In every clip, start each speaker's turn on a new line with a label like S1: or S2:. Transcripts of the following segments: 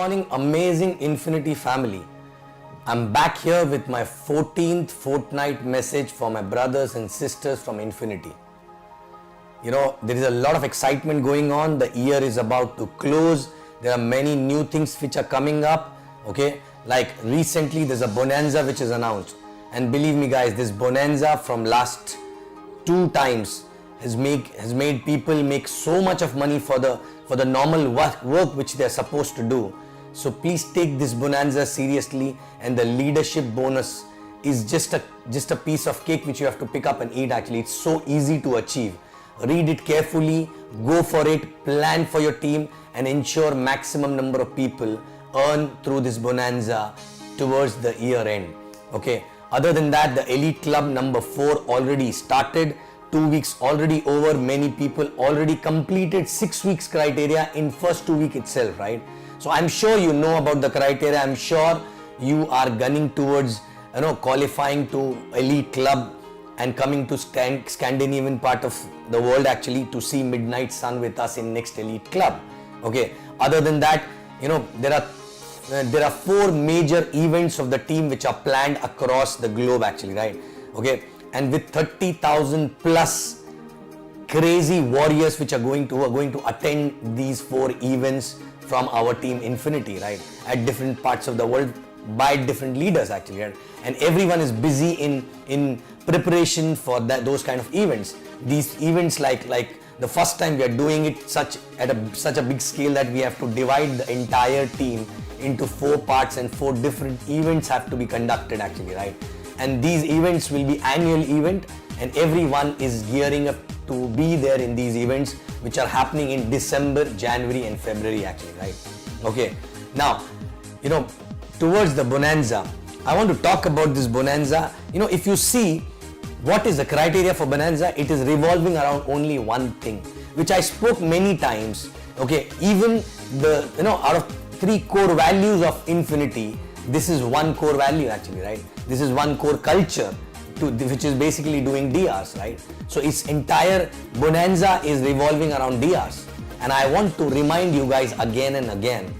S1: morning, amazing Infinity family. I'm back here with my 14th fortnight message for my brothers and sisters from Infinity. You know, there is a lot of excitement going on. The year is about to close. There are many new things which are coming up. Okay, like recently there's a bonanza which is announced. And believe me guys, this bonanza from last 2 times has made people make so much of money for the normal work which they are supposed to do. So please take this bonanza seriously, and the leadership bonus is just a piece of cake which you have to pick up and eat. Actually, it's so easy to achieve. Read it carefully, go for it, plan for your team, and ensure maximum number of people earn through this bonanza towards the year end. Okay. Other than that, the elite club number 4 already started. 2 weeks already over. Many people already completed 6 weeks criteria in first 2 weeks itself, right? So I'm sure you know about the criteria. I'm sure you are gunning towards, qualifying to elite club and coming to Scandinavian part of the world actually to see midnight sun with us in next elite club. Okay. Other than that, there are 4 major events of the team which are planned across the globe actually, right? Okay. And with 30,000 plus crazy warriors which are going to attend these 4 events from our team Infinity, right, at different parts of the world by different leaders actually, right? And everyone is busy in preparation for those kind of events. These events like the first time we are doing it such a big scale that we have to divide the entire team into 4 parts, and 4 different events have to be conducted actually, right? And these events will be annual event, and everyone is gearing up to be there in these events which are happening in December, January and February actually, right? Okay. Now, towards the bonanza, I want to talk about this bonanza. If you see what is the criteria for bonanza, it is revolving around only one thing, which I spoke many times. Okay, even out of 3 core values of Infinity, this is one core value actually, right? This is one core culture which is basically doing DRs, right? So its entire bonanza is revolving around DRs. And I want to remind you guys again and again,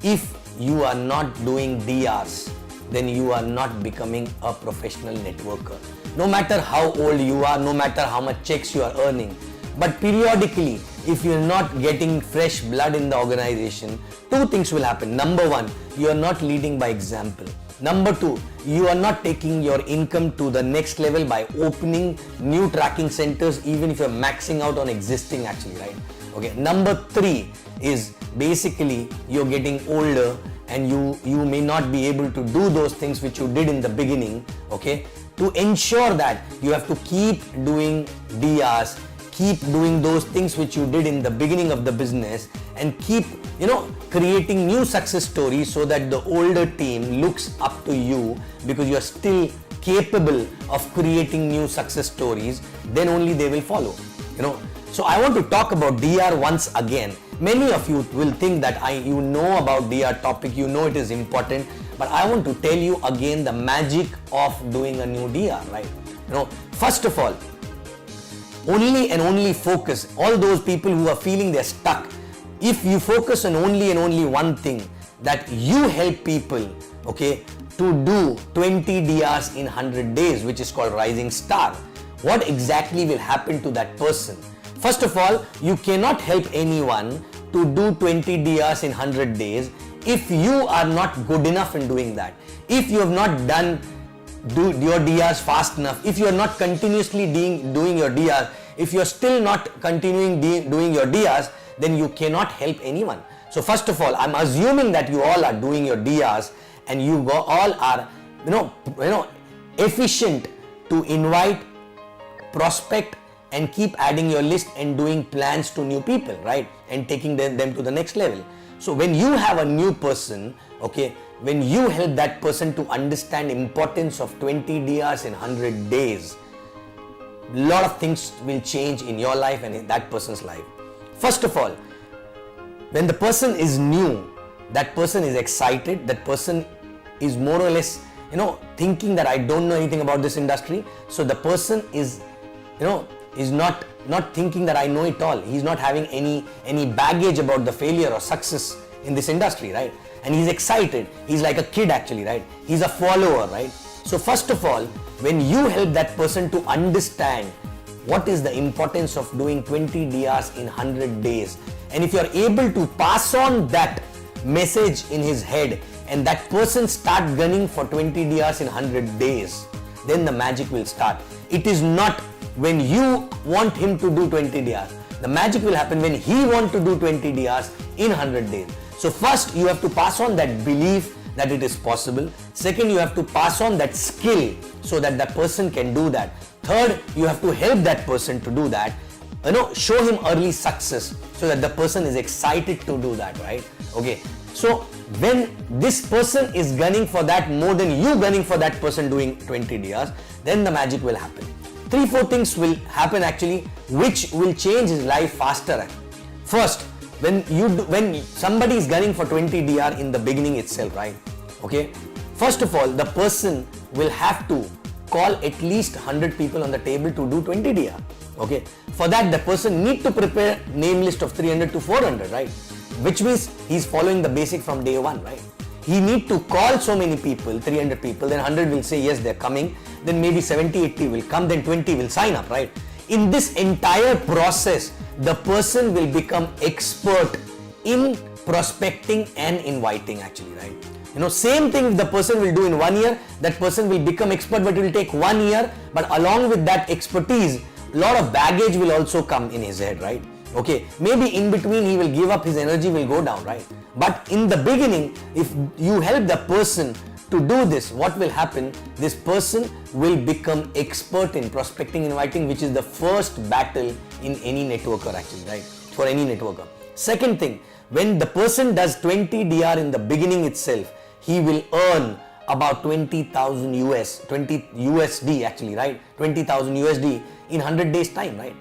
S1: if you are not doing DRs, then you are not becoming a professional networker. No matter how old you are, no matter how much checks you are earning, but periodically, if you are not getting fresh blood in the organization, 2 things will happen. Number 1, you are not leading by example. Number 2, you are not taking your income to the next level by opening new tracking centers, even if you are maxing out on existing actually, right? Okay. Number 3 is basically you're getting older and you may not be able to do those things which you did in the beginning. Okay. To ensure that, you have to keep doing DRs, keep doing those things which you did in the beginning of the business, and keep creating new success stories so that the older team looks up to you, because you are still capable of creating new success stories. Then only they will follow. So I want to talk about DR once again. Many of you will think that you know about DR topic, you know it is important, but I want to tell you again the magic of doing a new DR, right? First of all, only and only focus, all those people who are feeling they're stuck, if you focus on only and only one thing, that you help people, okay, to do 20 DRs in 100 days, which is called Rising Star, what exactly will happen to that person? First of all, you cannot help anyone to do 20 DRs in 100 days if you are not good enough in doing that. If you have not done your DRs fast enough, if you are not continuously doing your DRs, if you are still not continuing doing your DRs, then you cannot help anyone. So first of all, I'm assuming that you all are doing your DRs and you all are efficient to invite, prospect, and keep adding your list and doing plans to new people, right? And taking them to the next level. So when you have a new person, okay, when you help that person to understand importance of 20 DRs in 100 days, a lot of things will change in your life and in that person's life. First of all, when the person is new, that person is excited, that person is more or less, thinking that I don't know anything about this industry. So the person is not thinking that I know it all. He's not having any baggage about the failure or success in this industry, right? And he's excited. He's like a kid actually, right? He's a follower, right? So first of all, when you help that person to understand what is the importance of doing 20 DRs in 100 days, and if you're able to pass on that message in his head and that person start gunning for 20 DRs in 100 days, then the magic will start. It is not when you want him to do 20 DRs. The magic will happen when he wants to do 20 DRs in 100 days. So first you have to pass on that belief that it is possible. Second, you have to pass on that skill so that the person can do that. Third, you have to help that person to do that. Show him early success so that the person is excited to do that, right? Okay. So when this person is gunning for that more than you gunning for that person doing 20 DRs, then the magic will happen. 3-4 things will happen actually which will change his life faster. First, when somebody is gunning for 20 DR in the beginning itself, right? Okay. First of all, the person will have to call at least 100 people on the table to do 20 DR. Okay. For that, the person need to prepare name list of 300 to 400, right? Which means he's following the basic from day one, right? He need to call so many people, 300 people, then 100 will say yes, they're coming, then maybe 70, 80 will come, then 20 will sign up, right? In this entire process, the person will become expert in prospecting and inviting actually, right? Same thing the person will do in 1 year, that person will become expert, but it will take 1 year, but along with that expertise, a lot of baggage will also come in his head, right? Okay, maybe in between he will give up, his energy will go down, right? But in the beginning, if you help the person to do this, what will happen? This person will become expert in prospecting, inviting, which is the first battle in any networker actually, right? For any networker. Second thing, when the person does 20 DR in the beginning itself, he will earn about 20,000 20 USD actually, right? 20,000 USD in 100 days time, right?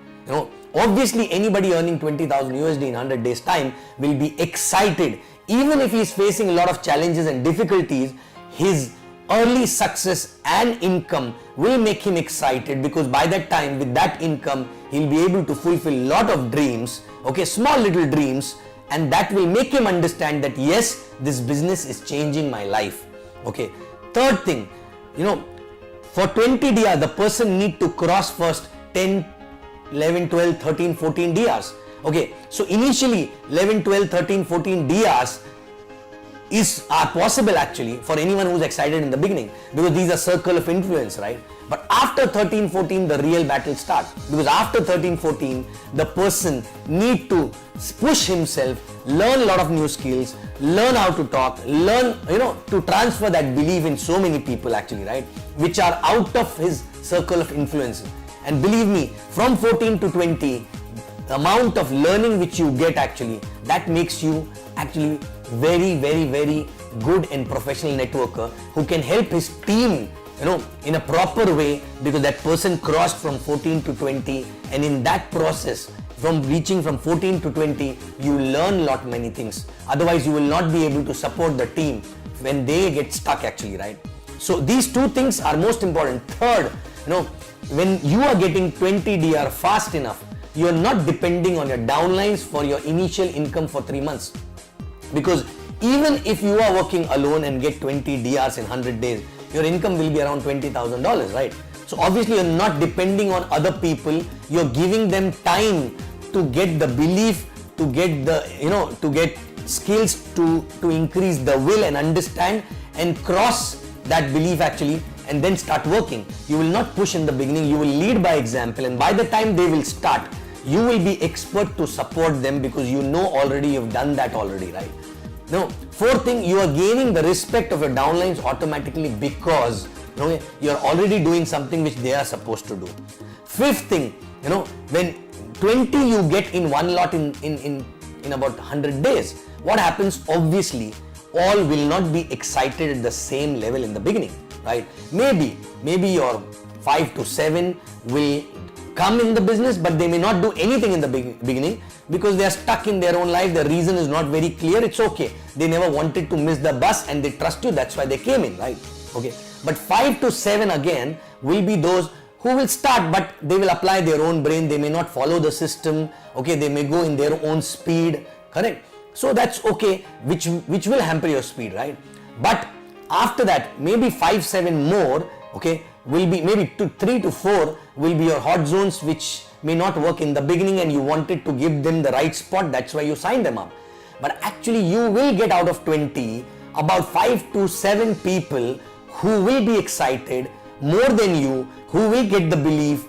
S1: Obviously anybody earning 20,000 USD in 100 days time will be excited. Even if he is facing a lot of challenges and difficulties, his early success and income will make him excited, because by that time with that income he'll be able to fulfill a lot of dreams, okay, small little dreams, and that will make him understand that yes, this business is changing my life. Okay. Third thing, for 20 DR the person need to cross first 10, 11, 12, 13, 14 DRs. Okay, so initially 11, 12, 13, 14 DRs are possible actually for anyone who's excited in the beginning, because these are circle of influence, right? But after 13, 14 the real battle starts, because after 13, 14 the person need to push himself, learn a lot of new skills, learn how to talk, learn to transfer that belief in so many people actually, right, which are out of his circle of influence. And believe me, from 14 to 20, the amount of learning which you get actually, that makes you actually very, very, very good and professional networker who can help his team, in a proper way, because that person crossed from 14 to 20, and in that process, from reaching from 14 to 20, you learn a lot many things. Otherwise, you will not be able to support the team when they get stuck actually, right? So these two things are most important. Third, when you are getting 20 DR fast enough, you are not depending on your downlines for your initial income for 3 months. Because even if you are working alone and get 20 DRs in 100 days, your income will be around $20,000, right? So obviously you're not depending on other people, you're giving them time to get the belief, to get the, to get skills, to increase the will and understand and cross that belief actually, and then start working. You will not push in the beginning, you will lead by example, and by the time they will start, you will be expert to support them, because already you've done that already, right? Fourth thing, you are gaining the respect of your downlines automatically, because you're already doing something which they are supposed to do. Fifth thing, when 20 you get in one lot in about 100 days, what happens? Obviously, all will not be excited at the same level in the beginning, right? Maybe your 5 to 7 will come in the business, but they may not do anything in the beginning because they are stuck in their own life. The reason is not very clear. It's okay. They never wanted to miss the bus and they trust you. That's why they came in, right? Okay. But 5 to 7 again will be those who will start, but they will apply their own brain. They may not follow the system. Okay. They may go in their own speed. Correct. So that's okay, which will hamper your speed, right? But after that, maybe 5-7 more, okay, will be maybe 3 to 4 will be your hot zones, which may not work in the beginning, and you wanted to give them the right spot. That's why you signed them up. But actually, you will get out of 20 about 5 to 7 people who will be excited more than you, who will get the belief,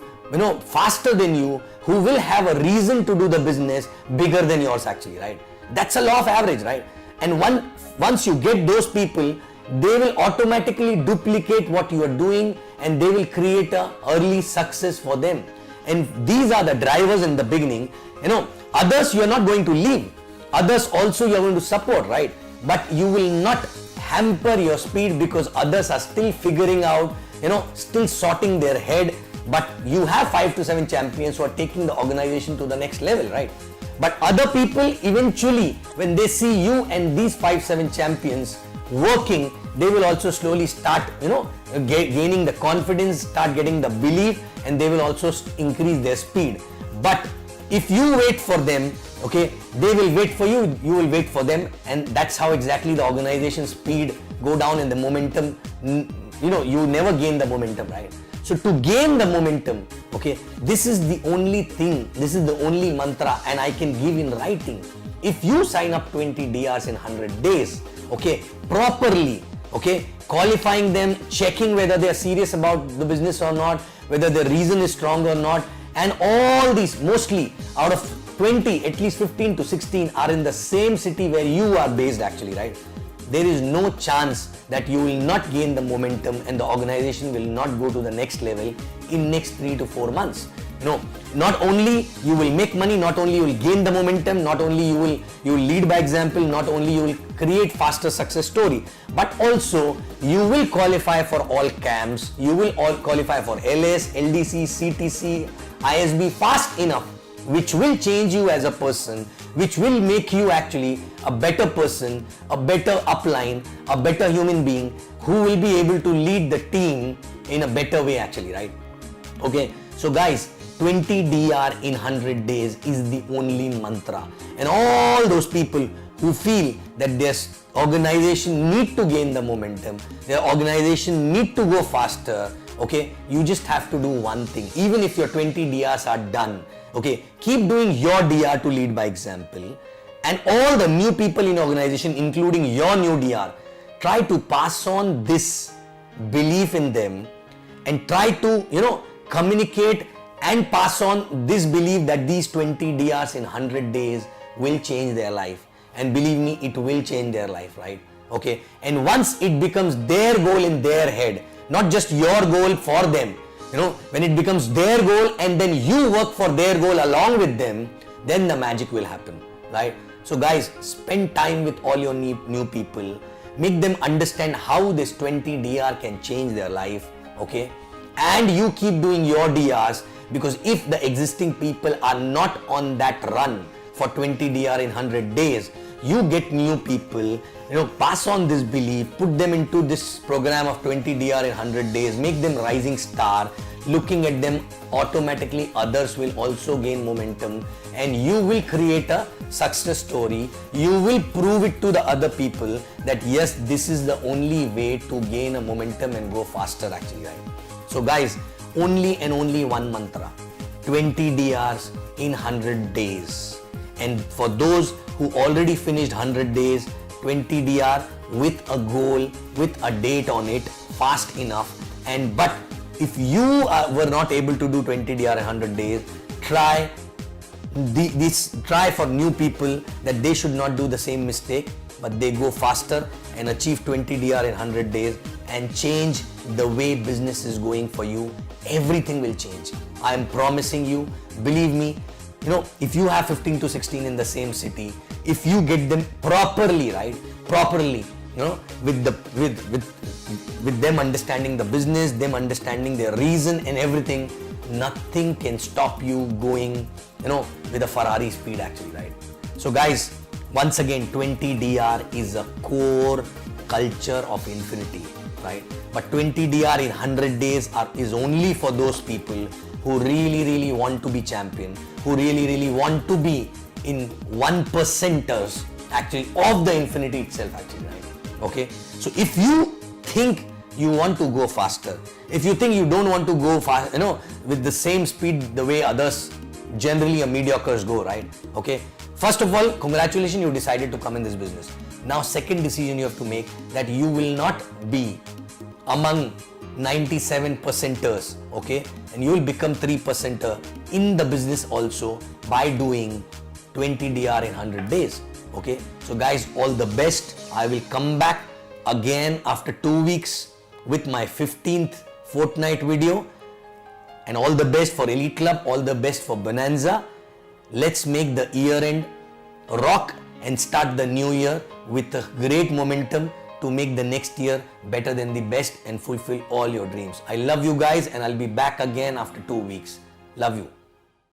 S1: faster than you, who will have a reason to do the business bigger than yours actually, right? That's a law of average, right? And once you get those people, they will automatically duplicate what you are doing, and they will create a early success for them. And these are the drivers in the beginning. Others you are not going to leave. Others also you are going to support, right? But you will not hamper your speed because others are still figuring out, still sorting their head. But you have 5 to 7 champions who are taking the organization to the next level, right? But other people eventually, when they see you and these 5-7 champions working, they will also slowly start, gaining the confidence, start getting the belief, and they will also increase their speed. But if you wait for them, okay, they will wait for you, you will wait for them, and that's how exactly the organization speed go down and the momentum, you never gain the momentum, right? So to gain the momentum, okay, this is the only thing, this is the only mantra, and I can give in writing. If you sign up 20 DRs in 100 days, okay, properly, okay, qualifying them, checking whether they are serious about the business or not, whether the reason is strong or not, and all these, mostly out of 20, at least 15 to 16 are in the same city where you are based actually, right? There is no chance that you will not gain the momentum and the organization will not go to the next level in next 3 to 4 months. Not only you will make money, not only you will gain the momentum, not only you will lead by example, not only you will create faster success story, but also you will qualify for all camps, you will all qualify for LS, LDC, CTC, ISB fast enough, which will change you as a person, which will make you actually a better person, a better upline, a better human being who will be able to lead the team in a better way actually, right? Okay, so guys, 20 DR in 100 days is the only mantra, and all those people who feel that their organization need to gain the momentum, their organization need to go faster, okay, you just have to do one thing. Even if your 20 DRs are done, okay, keep doing your DR to lead by example, and all the new people in organization, including your new DR, try to pass on this belief in them and try to, communicate and pass on this belief that these 20 DRs in 100 days will change their life. And believe me, it will change their life, right? Okay, and once it becomes their goal in their head, not just your goal for them, when it becomes their goal and then you work for their goal along with them, then the magic will happen, right? So guys, spend time with all your new people, make them understand how this 20 DR can change their life, okay? And you keep doing your DRs, because if the existing people are not on that run for 20 DR in 100 days, you get new people, pass on this belief, put them into this program of 20 DR in 100 days, make them rising star. Looking at them, automatically others will also gain momentum, and you will create a success story. You will prove it to the other people that yes, this is the only way to gain a momentum and go faster actually, right? So guys, only and only one mantra, 20 DRs in 100 days. And for those who already finished 100 days, 20 DR with a goal, with a date on it, fast enough. But if you were not able to do 20 DR in 100 days, try for new people that they should not do the same mistake, but they go faster and achieve 20 DR in 100 days and change the way business is going for you. Everything will change. I am promising you, believe me. If you have 15 to 16 in the same city, if you get them properly, right? Properly, with them understanding the business, them understanding their reason and everything, nothing can stop you going, with a Ferrari speed actually, right? So guys, once again, 20 DR is a core culture of Infinity, right? But 20 DR in 100 days is only for those people who really want to be champion, who really want to be in 1%ers, actually of the Infinity itself actually, right? Okay, so if you think you want to go faster, if you think you don't want to go fast, with the same speed the way others generally mediocres go, right? Okay, first of all, congratulations, you decided to come in this business. Now second decision you have to make, that you will not be among 97%ers, okay, and you will become 3%er in the business also by doing 20 DR in 100 days. Okay, so guys, all the best. I will come back again after 2 weeks with my 15th fortnight video, and all the best for Elite Club, all the best for Bonanza. Let's make the year end rock and start the new year with a great momentum to make the next year better than the best and fulfill all your dreams. I love you guys, and I'll be back again after 2 weeks. Love you.